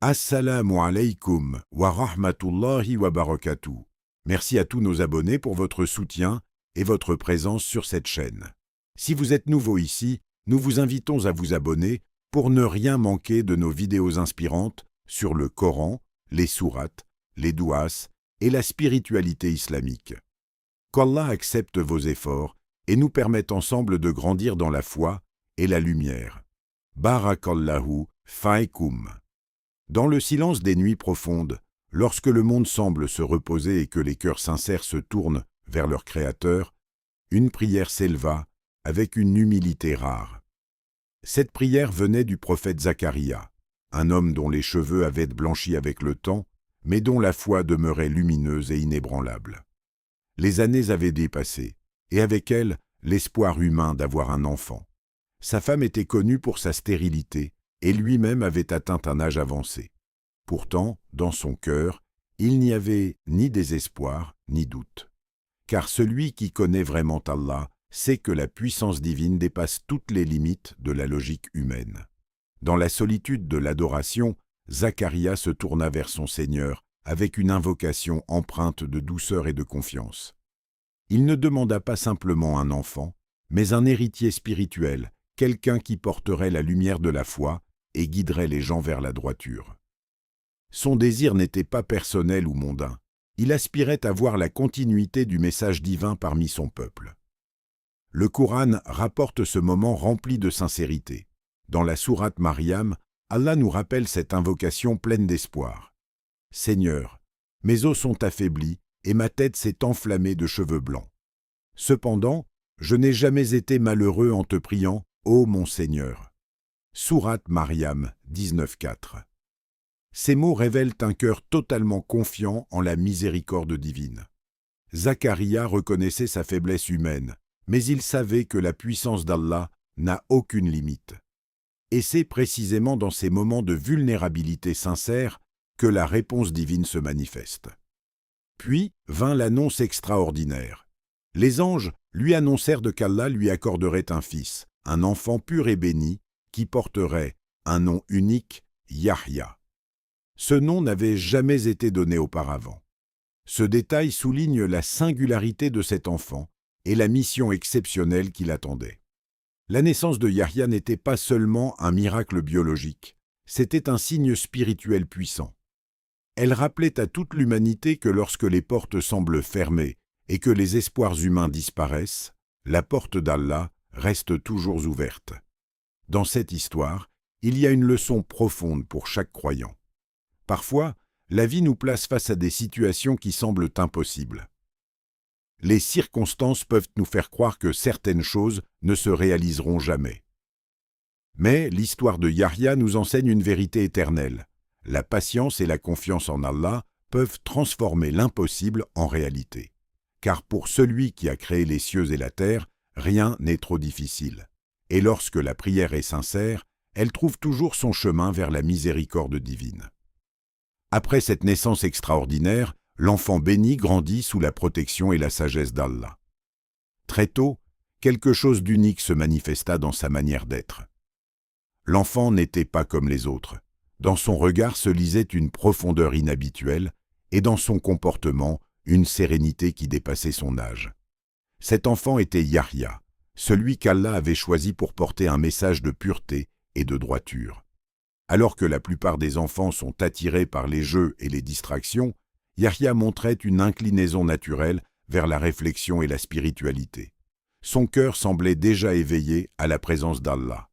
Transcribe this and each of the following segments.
Assalamu alaikum wa rahmatullahi wa barakatuh. Merci à tous nos abonnés pour votre soutien et votre présence sur cette chaîne. Si vous êtes nouveau ici, nous vous invitons à vous abonner pour ne rien manquer de nos vidéos inspirantes sur le Coran, les sourates, les douas et la spiritualité islamique. Qu'Allah accepte vos efforts et nous permette ensemble de grandir dans la foi et la lumière. Barakallahu faikum. Dans le silence des nuits profondes, lorsque le monde semble se reposer et que les cœurs sincères se tournent vers leur Créateur, une prière s'éleva avec une humilité rare. Cette prière venait du prophète Zacharia, un homme dont les cheveux avaient blanchi avec le temps, mais dont la foi demeurait lumineuse et inébranlable. Les années avaient dépassé, et avec elles, l'espoir humain d'avoir un enfant. Sa femme était connue pour sa stérilité, et lui-même avait atteint un âge avancé. Pourtant, dans son cœur, il n'y avait ni désespoir, ni doute. Car celui qui connaît vraiment Allah sait que la puissance divine dépasse toutes les limites de la logique humaine. Dans la solitude de l'adoration, Zacharia se tourna vers son Seigneur avec une invocation empreinte de douceur et de confiance. Il ne demanda pas simplement un enfant, mais un héritier spirituel, quelqu'un qui porterait la lumière de la foi et guiderait les gens vers la droiture. Son désir n'était pas personnel ou mondain. Il aspirait à voir la continuité du message divin parmi son peuple. Le Coran rapporte ce moment rempli de sincérité. Dans la sourate Maryam, Allah nous rappelle cette invocation pleine d'espoir. « Seigneur, mes os sont affaiblis et ma tête s'est enflammée de cheveux blancs. Cependant, je n'ai jamais été malheureux en te priant, ô mon Seigneur. » Sourate Maryam 19.4. Ces mots révèlent un cœur totalement confiant en la miséricorde divine. Zacharia reconnaissait sa faiblesse humaine, mais il savait que la puissance d'Allah n'a aucune limite. Et c'est précisément dans ces moments de vulnérabilité sincère que la réponse divine se manifeste. Puis vint l'annonce extraordinaire. Les anges lui annoncèrent qu'Allah lui accorderait un fils, un enfant pur et béni, qui porterait un nom unique, Yahya. Ce nom n'avait jamais été donné auparavant. Ce détail souligne la singularité de cet enfant et la mission exceptionnelle qui l'attendait. La naissance de Yahya n'était pas seulement un miracle biologique, c'était un signe spirituel puissant. Elle rappelait à toute l'humanité que lorsque les portes semblent fermées et que les espoirs humains disparaissent, la porte d'Allah reste toujours ouverte. Dans cette histoire, il y a une leçon profonde pour chaque croyant. Parfois, la vie nous place face à des situations qui semblent impossibles. Les circonstances peuvent nous faire croire que certaines choses ne se réaliseront jamais. Mais l'histoire de Yahya nous enseigne une vérité éternelle. La patience et la confiance en Allah peuvent transformer l'impossible en réalité. Car pour celui qui a créé les cieux et la terre, rien n'est trop difficile. Et lorsque la prière est sincère, elle trouve toujours son chemin vers la miséricorde divine. Après cette naissance extraordinaire, l'enfant béni grandit sous la protection et la sagesse d'Allah. Très tôt, quelque chose d'unique se manifesta dans sa manière d'être. L'enfant n'était pas comme les autres. Dans son regard se lisait une profondeur inhabituelle et dans son comportement, une sérénité qui dépassait son âge. Cet enfant était Yahya, celui qu'Allah avait choisi pour porter un message de pureté et de droiture. Alors que la plupart des enfants sont attirés par les jeux et les distractions, Yahya montrait une inclinaison naturelle vers la réflexion et la spiritualité. Son cœur semblait déjà éveillé à la présence d'Allah.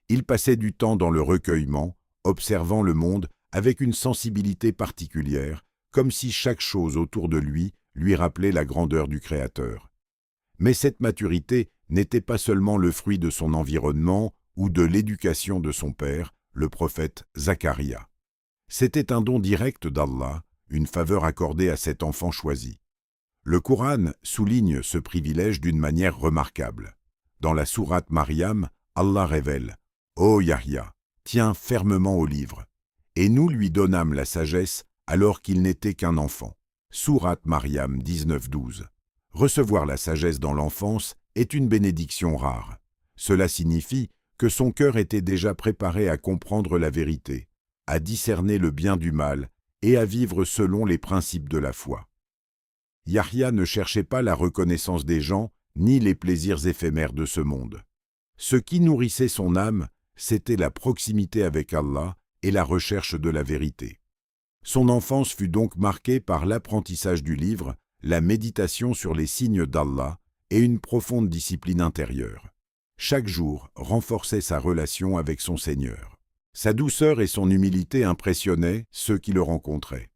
Il passait du temps dans le recueillement, observant le monde avec une sensibilité particulière, comme si chaque chose autour de lui rappelait la grandeur du Créateur. Mais cette maturité n'était pas seulement le fruit de son environnement ou de l'éducation de son père, le prophète Zacharia. C'était un don direct d'Allah, une faveur accordée à cet enfant choisi. Le Coran souligne ce privilège d'une manière remarquable. Dans la sourate Maryam, Allah révèle « Ô Yahya, tiens fermement au livre. Et nous lui donnâmes la sagesse alors qu'il n'était qu'un enfant. » Sourate Maryam 19-12. Recevoir la sagesse dans l'enfance est une bénédiction rare. Cela signifie que son cœur était déjà préparé à comprendre la vérité. à discerner le bien du mal et à vivre selon les principes de la foi. Yahya ne cherchait pas la reconnaissance des gens ni les plaisirs éphémères de ce monde. Ce qui nourrissait son âme, c'était la proximité avec Allah et la recherche de la vérité. Son enfance fut donc marquée par l'apprentissage du livre, la méditation sur les signes d'Allah et une profonde discipline intérieure. Chaque jour renforçait sa relation avec son Seigneur. Sa douceur et son humilité impressionnaient ceux qui le rencontraient.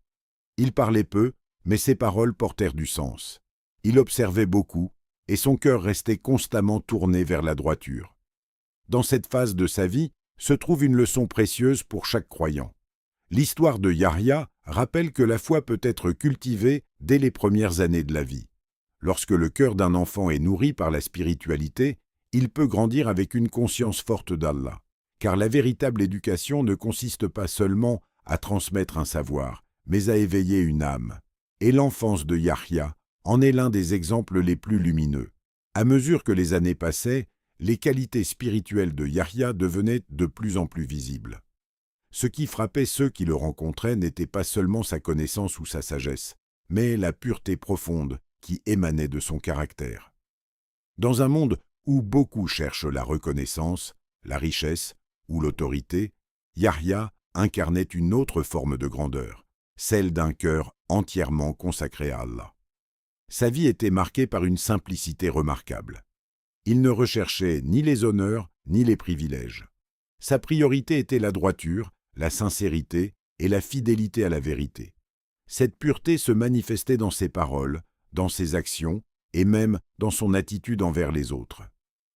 Il parlait peu, mais ses paroles portèrent du sens. Il observait beaucoup, et son cœur restait constamment tourné vers la droiture. Dans cette phase de sa vie se trouve une leçon précieuse pour chaque croyant. L'histoire de Yahya rappelle que la foi peut être cultivée dès les premières années de la vie. Lorsque le cœur d'un enfant est nourri par la spiritualité, il peut grandir avec une conscience forte d'Allah, car la véritable éducation ne consiste pas seulement à transmettre un savoir, mais à éveiller une âme. Et l'enfance de Yahya en est l'un des exemples les plus lumineux. À mesure que les années passaient, les qualités spirituelles de Yahya devenaient de plus en plus visibles. Ce qui frappait ceux qui le rencontraient n'était pas seulement sa connaissance ou sa sagesse, mais la pureté profonde qui émanait de son caractère. Dans un monde où beaucoup cherchent la reconnaissance, la richesse ou l'autorité, Yahya incarnait une autre forme de grandeur, celle d'un cœur entièrement consacré à Allah. Sa vie était marquée par une simplicité remarquable. Il ne recherchait ni les honneurs ni les privilèges. Sa priorité était la droiture, la sincérité et la fidélité à la vérité. Cette pureté se manifestait dans ses paroles, dans ses actions et même dans son attitude envers les autres.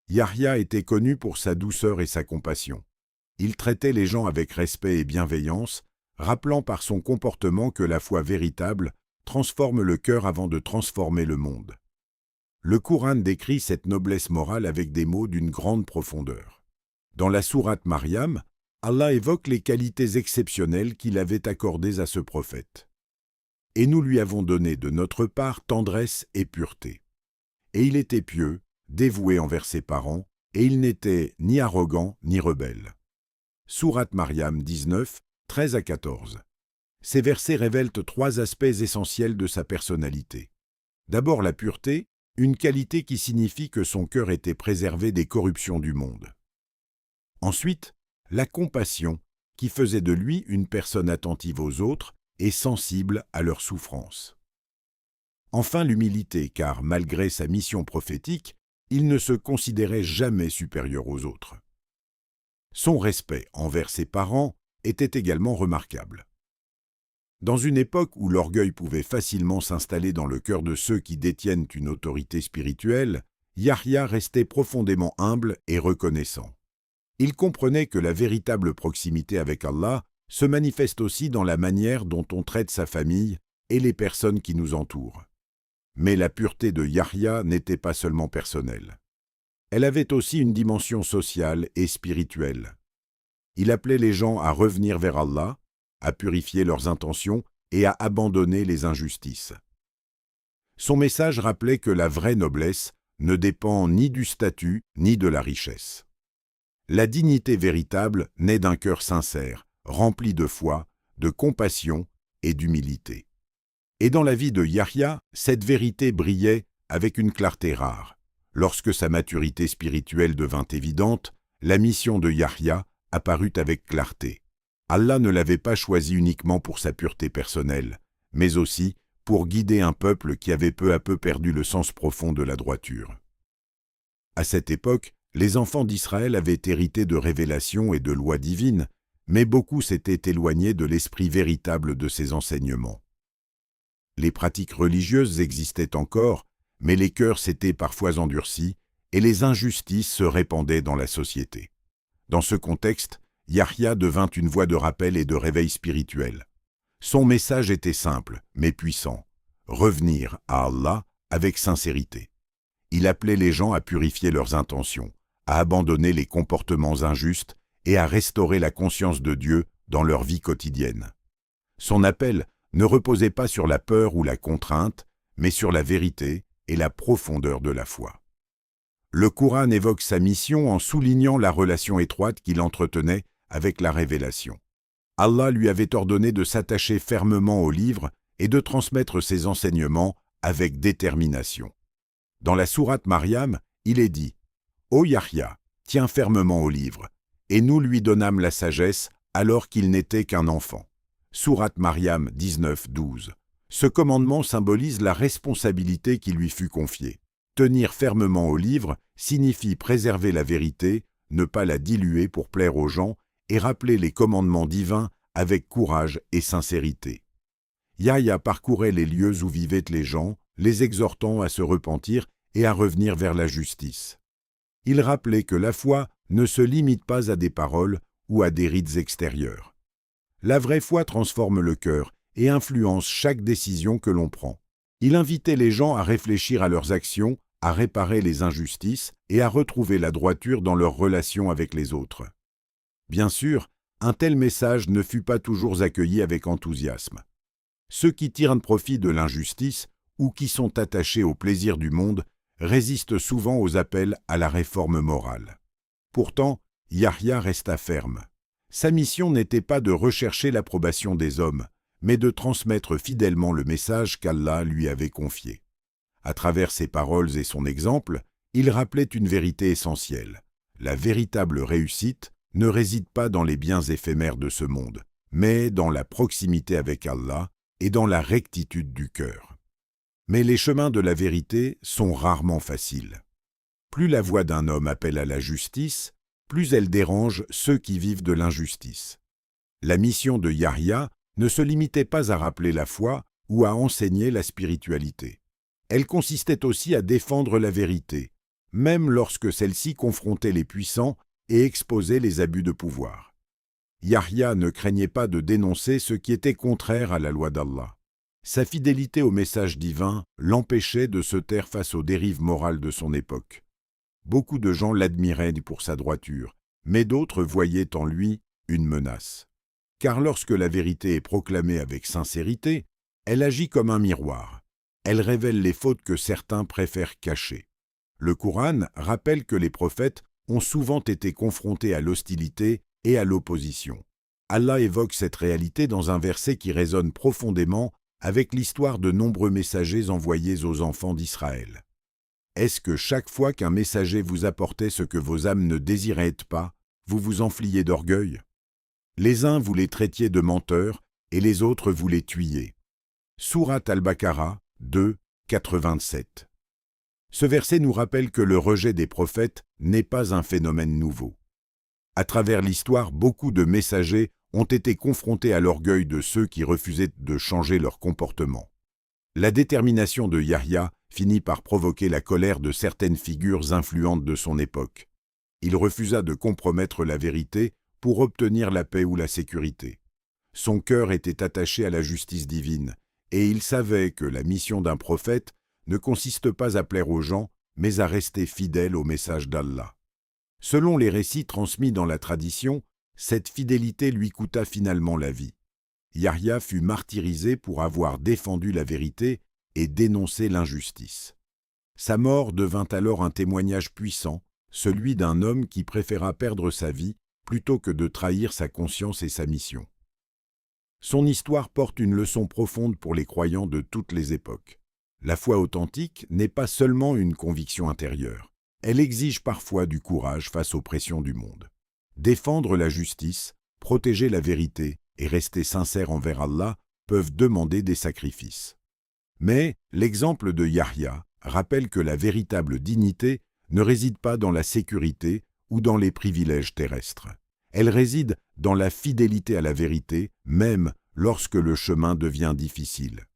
Yahya était connu pour sa douceur et sa compassion. Il traitait les gens avec respect et bienveillance, rappelant par son comportement que la foi véritable transforme le cœur avant de transformer le monde. Le Coran décrit cette noblesse morale avec des mots d'une grande profondeur. Dans la sourate Maryam, Allah évoque les qualités exceptionnelles qu'il avait accordées à ce prophète. Et nous lui avons donné de notre part tendresse et pureté. Et il était pieux, dévoué envers ses parents, et il n'était ni arrogant ni rebelle. Sourate Maryam 19, 13 à 14. Ces versets révèlent trois aspects essentiels de sa personnalité. D'abord la pureté, une qualité qui signifie que son cœur était préservé des corruptions du monde. Ensuite, la compassion, qui faisait de lui une personne attentive aux autres et sensible à leurs souffrances. Enfin l'humilité, car malgré sa mission prophétique, il ne se considérait jamais supérieur aux autres. Son respect envers ses parents était également remarquable. Dans une époque où l'orgueil pouvait facilement s'installer dans le cœur de ceux qui détiennent une autorité spirituelle, Yahya restait profondément humble et reconnaissant. Il comprenait que la véritable proximité avec Allah se manifeste aussi dans la manière dont on traite sa famille et les personnes qui nous entourent. Mais la pureté de Yahya n'était pas seulement personnelle. Elle avait aussi une dimension sociale et spirituelle. Il appelait les gens à revenir vers Allah, à purifier leurs intentions et à abandonner les injustices. Son message rappelait que la vraie noblesse ne dépend ni du statut ni de la richesse. La dignité véritable naît d'un cœur sincère, rempli de foi, de compassion et d'humilité. Et dans la vie de Yahya, cette vérité brillait avec une clarté rare. Lorsque sa maturité spirituelle devint évidente, la mission de Yahya apparut avec clarté. Allah ne l'avait pas choisi uniquement pour sa pureté personnelle, mais aussi pour guider un peuple qui avait peu à peu perdu le sens profond de la droiture. À cette époque, les enfants d'Israël avaient hérité de révélations et de lois divines, mais beaucoup s'étaient éloignés de l'esprit véritable de ces enseignements. Les pratiques religieuses existaient encore, mais les cœurs s'étaient parfois endurcis et les injustices se répandaient dans la société. Dans ce contexte, Yahya devint une voix de rappel et de réveil spirituel. Son message était simple, mais puissant. Revenir à Allah avec sincérité. Il appelait les gens à purifier leurs intentions, à abandonner les comportements injustes et à restaurer la conscience de Dieu dans leur vie quotidienne. Son appel ne reposait pas sur la peur ou la contrainte, mais sur la vérité et la profondeur de la foi. Le Coran évoque sa mission en soulignant la relation étroite qu'il entretenait avec la révélation. Allah lui avait ordonné de s'attacher fermement au livre et de transmettre ses enseignements avec détermination. Dans la sourate Maryam, il est dit « Ô Yahya, tiens fermement au livre, et nous lui donnâmes la sagesse alors qu'il n'était qu'un enfant. » Sourate Maryam 19-12. Ce commandement symbolise la responsabilité qui lui fut confiée. Tenir fermement au livre signifie préserver la vérité, ne pas la diluer pour plaire aux gens et rappeler les commandements divins avec courage et sincérité. Yahya parcourait les lieux où vivaient les gens, les exhortant à se repentir et à revenir vers la justice. Il rappelait que la foi ne se limite pas à des paroles ou à des rites extérieurs. La vraie foi transforme le cœur et influence chaque décision que l'on prend. Il invitait les gens à réfléchir à leurs actions, à réparer les injustices et à retrouver la droiture dans leurs relations avec les autres. Bien sûr, un tel message ne fut pas toujours accueilli avec enthousiasme. Ceux qui tirent profit de l'injustice ou qui sont attachés au plaisir du monde résistent souvent aux appels à la réforme morale. Pourtant, Yahya resta ferme. Sa mission n'était pas de rechercher l'approbation des hommes, mais de transmettre fidèlement le message qu'Allah lui avait confié. À travers ses paroles et son exemple, il rappelait une vérité essentielle. La véritable réussite ne réside pas dans les biens éphémères de ce monde, mais dans la proximité avec Allah et dans la rectitude du cœur. Mais les chemins de la vérité sont rarement faciles. Plus la voix d'un homme appelle à la justice, plus elle dérange ceux qui vivent de l'injustice. La mission de Yahya ne se limitait pas à rappeler la foi ou à enseigner la spiritualité. Elle consistait aussi à défendre la vérité, même lorsque celle-ci confrontait les puissants et exposait les abus de pouvoir. Yahya ne craignait pas de dénoncer ce qui était contraire à la loi d'Allah. Sa fidélité au message divin l'empêchait de se taire face aux dérives morales de son époque. Beaucoup de gens l'admiraient pour sa droiture, mais d'autres voyaient en lui une menace. Car lorsque la vérité est proclamée avec sincérité, elle agit comme un miroir. Elle révèle les fautes que certains préfèrent cacher. Le Coran rappelle que les prophètes ont souvent été confrontés à l'hostilité et à l'opposition. Allah évoque cette réalité dans un verset qui résonne profondément avec l'histoire de nombreux messagers envoyés aux enfants d'Israël. Est-ce que chaque fois qu'un messager vous apportait ce que vos âmes ne désiraient pas, vous vous enfliez d'orgueil? Les uns vous les traitiez de menteurs et les autres vous les tuiez. Sourate Al-Baqarah 2, 87. Ce verset nous rappelle que le rejet des prophètes n'est pas un phénomène nouveau. À travers l'histoire, beaucoup de messagers ont été confrontés à l'orgueil de ceux qui refusaient de changer leur comportement. La détermination de Yahya finit par provoquer la colère de certaines figures influentes de son époque. Il refusa de compromettre la vérité pour obtenir la paix ou la sécurité. Son cœur était attaché à la justice divine, et il savait que la mission d'un prophète ne consiste pas à plaire aux gens, mais à rester fidèle au message d'Allah. Selon les récits transmis dans la tradition, cette fidélité lui coûta finalement la vie. Yahya fut martyrisé pour avoir défendu la vérité et dénoncé l'injustice. Sa mort devint alors un témoignage puissant, celui d'un homme qui préféra perdre sa vie plutôt que de trahir sa conscience et sa mission. Son histoire porte une leçon profonde pour les croyants de toutes les époques. La foi authentique n'est pas seulement une conviction intérieure. Elle exige parfois du courage face aux pressions du monde. Défendre la justice, protéger la vérité et rester sincère envers Allah peuvent demander des sacrifices. Mais l'exemple de Yahya rappelle que la véritable dignité ne réside pas dans la sécurité ou dans les privilèges terrestres. Elle réside dans la fidélité à la vérité, même lorsque le chemin devient difficile.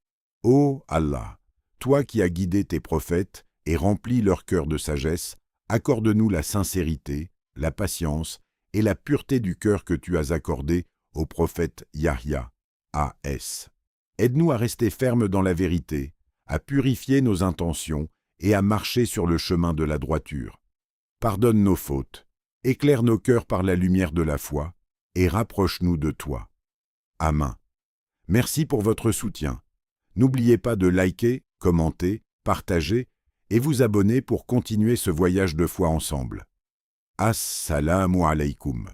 Ô Allah, toi qui as guidé tes prophètes et rempli leur cœur de sagesse, accorde-nous la sincérité, la patience et la pureté du cœur que tu as accordé au prophète Yahya, A.S. Aide-nous à rester fermes dans la vérité, à purifier nos intentions et à marcher sur le chemin de la droiture. Pardonne nos fautes, éclaire nos cœurs par la lumière de la foi et rapproche-nous de toi. Amen. Merci pour votre soutien. N'oubliez pas de liker, commenter, partager et vous abonner pour continuer ce voyage de foi ensemble. Assalamu alaikum.